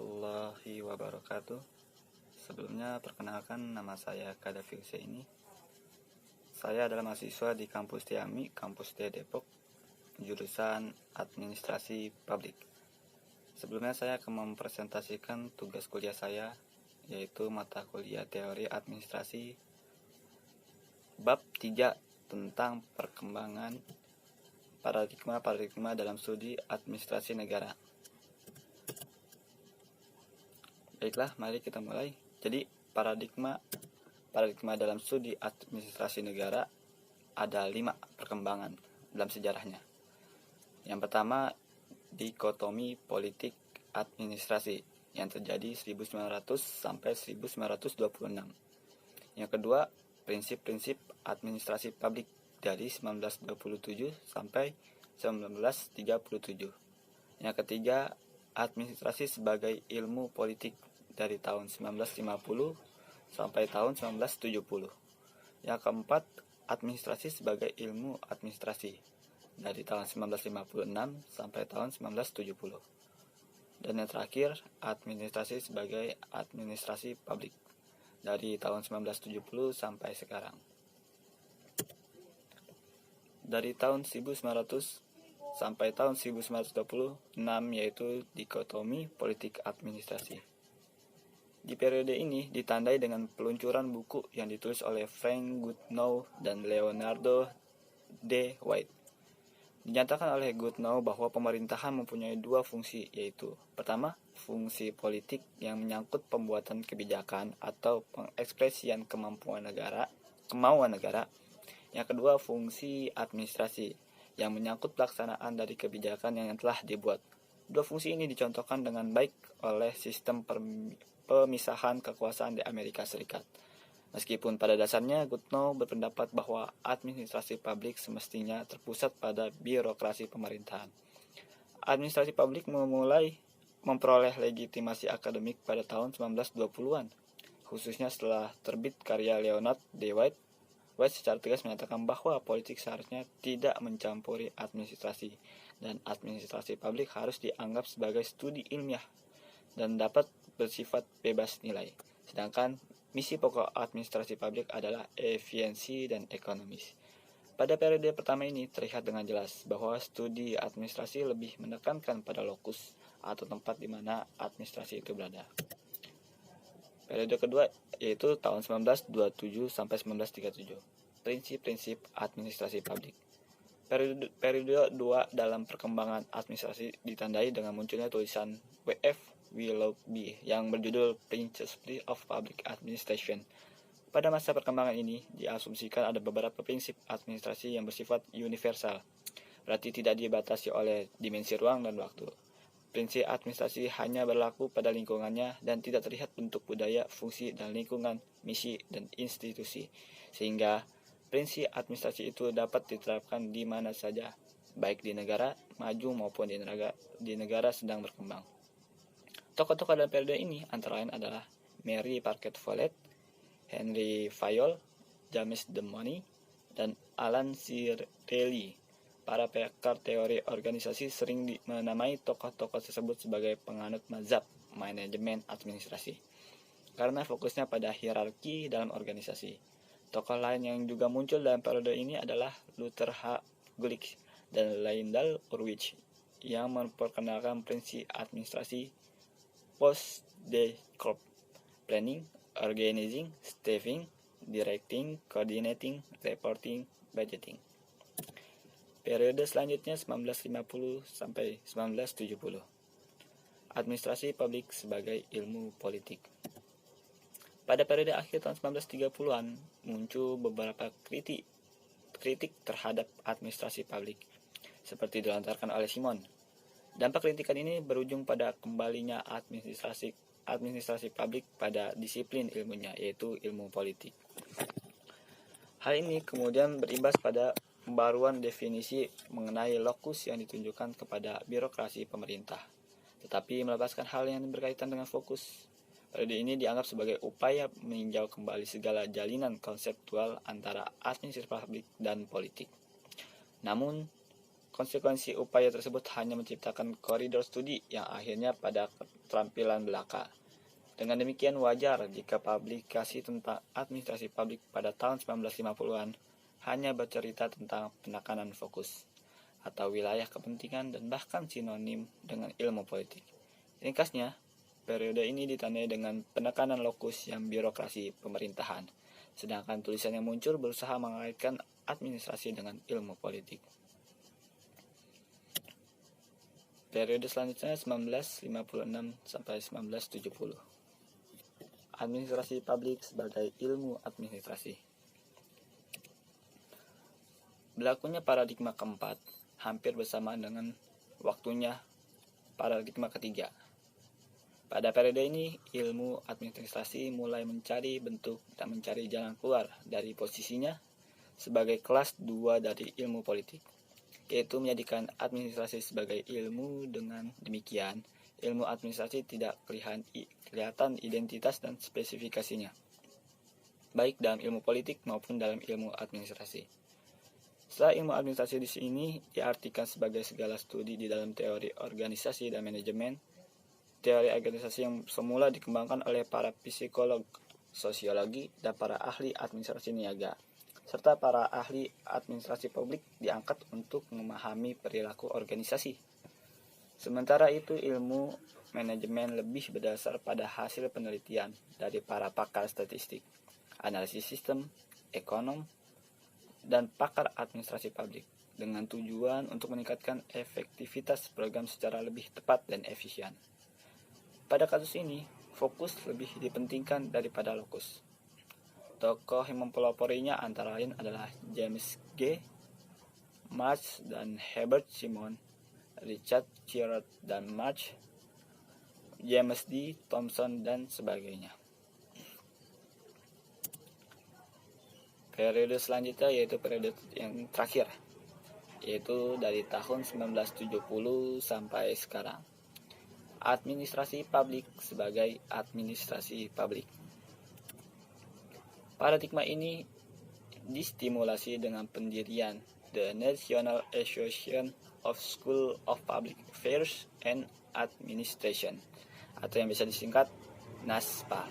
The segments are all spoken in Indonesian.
warahmatullahi wabarakatuh. Sebelumnya perkenalkan, nama saya Kadafi Huseini. Saya adalah mahasiswa di kampus Tiami, kampus D Depok, jurusan Administrasi Publik. Sebelumnya saya akan mempresentasikan tugas kuliah saya, yaitu mata kuliah Teori Administrasi bab 3 tentang perkembangan paradigma dalam studi administrasi negara. Baiklah, mari kita mulai. Jadi, paradigma dalam studi administrasi negara ada 5 perkembangan dalam sejarahnya. Yang pertama, dikotomi politik administrasi yang terjadi 1900 sampai 1926. Yang kedua, prinsip-prinsip administrasi publik dari 1927 sampai 1937. Yang ketiga, administrasi sebagai ilmu politik dari tahun 1950 sampai tahun 1970. Yang keempat, administrasi sebagai ilmu administrasi dari tahun 1956 sampai tahun 1970. Dan yang terakhir, administrasi sebagai administrasi publik dari tahun 1970 sampai sekarang. Dari tahun 1900 sampai tahun 1926 yaitu dikotomi politik administrasi. Di periode ini ditandai dengan peluncuran buku yang ditulis oleh Frank Goodnow dan Leonardo D. White. Dinyatakan oleh Goodnow bahwa pemerintahan mempunyai 2 fungsi, yaitu pertama, fungsi politik yang menyangkut pembuatan kebijakan atau pengekspresian kemauan negara. Yang kedua, fungsi administrasi yang menyangkut pelaksanaan dari kebijakan yang telah dibuat. 2 fungsi ini dicontohkan dengan baik oleh sistem pemisahan kekuasaan di Amerika Serikat. Meskipun pada dasarnya Goodnow berpendapat bahwa administrasi publik semestinya terpusat pada birokrasi pemerintahan. Administrasi publik memulai memperoleh legitimasi akademik pada tahun 1920-an, khususnya setelah terbit karya Leonard D. White. White secara tegas menyatakan bahwa politik seharusnya tidak mencampuri administrasi, dan administrasi publik harus dianggap sebagai studi ilmiah dan dapat bersifat bebas nilai. Sedangkan misi pokok administrasi publik adalah efisiensi dan ekonomis. Pada periode pertama ini terlihat dengan jelas bahwa studi administrasi lebih menekankan pada lokus atau tempat di mana administrasi itu berada. Periode kedua yaitu tahun 1927 sampai 1937. Prinsip-prinsip administrasi publik. Periode 2 dalam perkembangan administrasi ditandai dengan munculnya tulisan W.F. Willoughby yang berjudul Principles of Public Administration. Pada masa perkembangan ini diasumsikan ada beberapa prinsip administrasi yang bersifat universal, berarti tidak dibatasi oleh dimensi ruang dan waktu. Prinsip administrasi hanya berlaku pada lingkungannya dan tidak terlihat bentuk budaya, fungsi, dan lingkungan, misi, dan institusi. Sehingga prinsip administrasi itu dapat diterapkan di mana saja, baik di negara maju maupun di negara sedang berkembang. Tokoh-tokoh dalam periode ini antara lain adalah Mary Parker Follett, Henry Fayol, James D. Money, dan Alan C. Reilly. Para pakar teori organisasi sering menamai tokoh-tokoh tersebut sebagai penganut mazhab manajemen administrasi, karena fokusnya pada hierarki dalam organisasi. Tokoh lain yang juga muncul dalam periode ini adalah Luther H. Gulick dan Lyndall Ulrich yang memperkenalkan prinsip administrasi post-decropt: planning, organizing, staffing, directing, coordinating, reporting, budgeting. Periode selanjutnya 1950 sampai 1970. Administrasi publik sebagai ilmu politik. Pada periode akhir tahun 1930-an muncul beberapa kritik terhadap administrasi publik, seperti dilontarkan oleh Simon. Dampak kritikan ini berujung pada kembalinya administrasi publik pada disiplin ilmunya, yaitu ilmu politik. Hal ini kemudian berimbas pada pembaruan definisi mengenai lokus yang ditunjukkan kepada birokrasi pemerintah, tetapi melepaskan hal yang berkaitan dengan fokus. Periode ini dianggap sebagai upaya meninjau kembali segala jalinan konseptual antara administrasi publik dan politik. Namun, Konsekuensi upaya tersebut hanya menciptakan koridor studi yang akhirnya pada keterampilan belaka. Dengan demikian wajar jika publikasi tentang administrasi publik pada tahun 1950-an hanya bercerita tentang penekanan fokus atau wilayah kepentingan dan bahkan sinonim dengan ilmu politik. Ringkasnya, periode ini ditandai dengan penekanan lokus yang birokrasi pemerintahan, sedangkan tulisan yang muncul berusaha mengaitkan administrasi dengan ilmu politik. Periode selanjutnya 1956 sampai 1970. Administrasi publik sebagai ilmu administrasi. Berlakunya paradigma keempat hampir bersamaan dengan waktunya paradigma ketiga. Pada periode ini, ilmu administrasi mulai mencari bentuk dan mencari jalan keluar dari posisinya sebagai kelas 2 dari ilmu politik, yaitu menjadikan administrasi sebagai ilmu. Dengan demikian, ilmu administrasi tidak kelihatan identitas dan spesifikasinya, baik dalam ilmu politik maupun dalam ilmu administrasi. Setelah ilmu administrasi di sini diartikan sebagai segala studi di dalam teori organisasi dan manajemen, teori organisasi yang semula dikembangkan oleh para psikolog, sosiologi, dan para ahli administrasi niaga, serta para ahli administrasi publik diangkat untuk memahami perilaku organisasi. Sementara itu, ilmu manajemen lebih berdasar pada hasil penelitian dari para pakar statistik, analisis sistem, ekonom, dan pakar administrasi publik dengan tujuan untuk meningkatkan efektivitas program secara lebih tepat dan efisien. Pada kasus ini, fokus lebih dipentingkan daripada lokus. Tokoh yang mempeloporinya antara lain adalah James G. March dan Herbert Simon, Richard Girard dan March, James D. Thompson, dan sebagainya. Periode selanjutnya yaitu periode yang terakhir, yaitu dari tahun 1970 sampai sekarang. Administrasi publik sebagai administrasi publik. Paradigma ini distimulasi dengan pendirian The National Association of School of Public Affairs and Administration, atau yang bisa disingkat NASPA.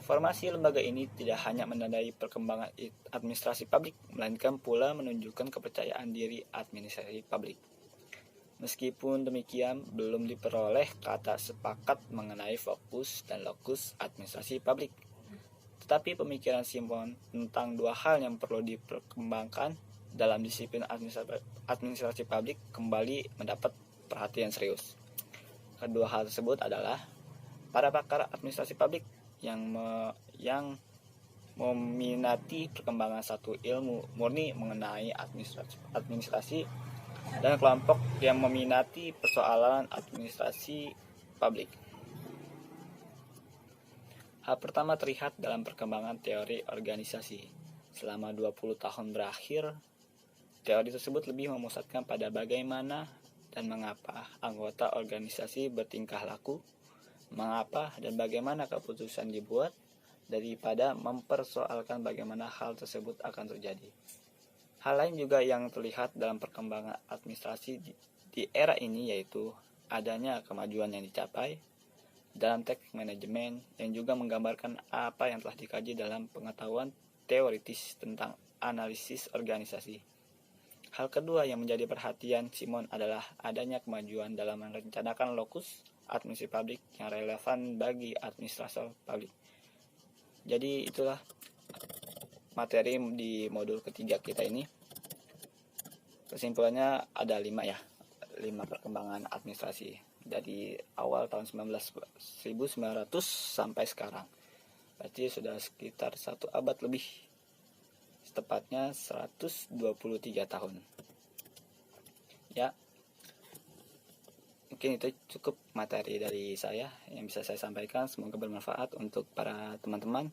Formasi lembaga ini tidak hanya menandai perkembangan administrasi publik, melainkan pula menunjukkan kepercayaan diri administrasi publik. Meskipun demikian, belum diperoleh kata sepakat mengenai fokus dan lokus administrasi publik. Tetapi pemikiran Simon tentang dua hal yang perlu diperkembangkan dalam disiplin administrasi publik kembali mendapat perhatian serius. Kedua hal tersebut adalah para pakar administrasi publik yang meminati perkembangan satu ilmu murni mengenai administrasi dan kelompok yang meminati persoalan administrasi publik. Hal pertama terlihat dalam perkembangan teori organisasi. Selama 20 tahun berakhir, teori tersebut lebih memusatkan pada bagaimana dan mengapa anggota organisasi bertingkah laku, mengapa dan bagaimana keputusan dibuat, daripada mempersoalkan bagaimana hal tersebut akan terjadi. Hal lain juga yang terlihat dalam perkembangan administrasi di era ini yaitu adanya kemajuan yang dicapai dalam teknik manajemen yang juga menggambarkan apa yang telah dikaji dalam pengetahuan teoritis tentang analisis organisasi. Hal kedua yang menjadi perhatian Simon adalah adanya kemajuan dalam merencanakan lokus administrasi publik yang relevan bagi administrator publik. Jadi itulah materi di modul ketiga kita ini. Kesimpulannya ada 5 perkembangan administrasi dari awal tahun 1900 sampai sekarang. Berarti sudah sekitar 1 abad lebih, tepatnya 123 tahun. Ya, mungkin itu cukup materi dari saya yang bisa saya sampaikan. Semoga bermanfaat untuk para teman-teman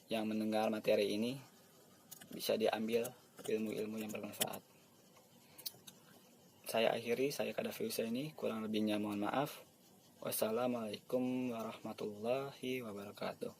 yang mendengar materi ini, bisa diambil ilmu-ilmu yang bermanfaat. Saya akhiri, saya Kadafi Husaini, kurang lebihnya mohon maaf. Wassalamualaikum warahmatullahi wabarakatuh.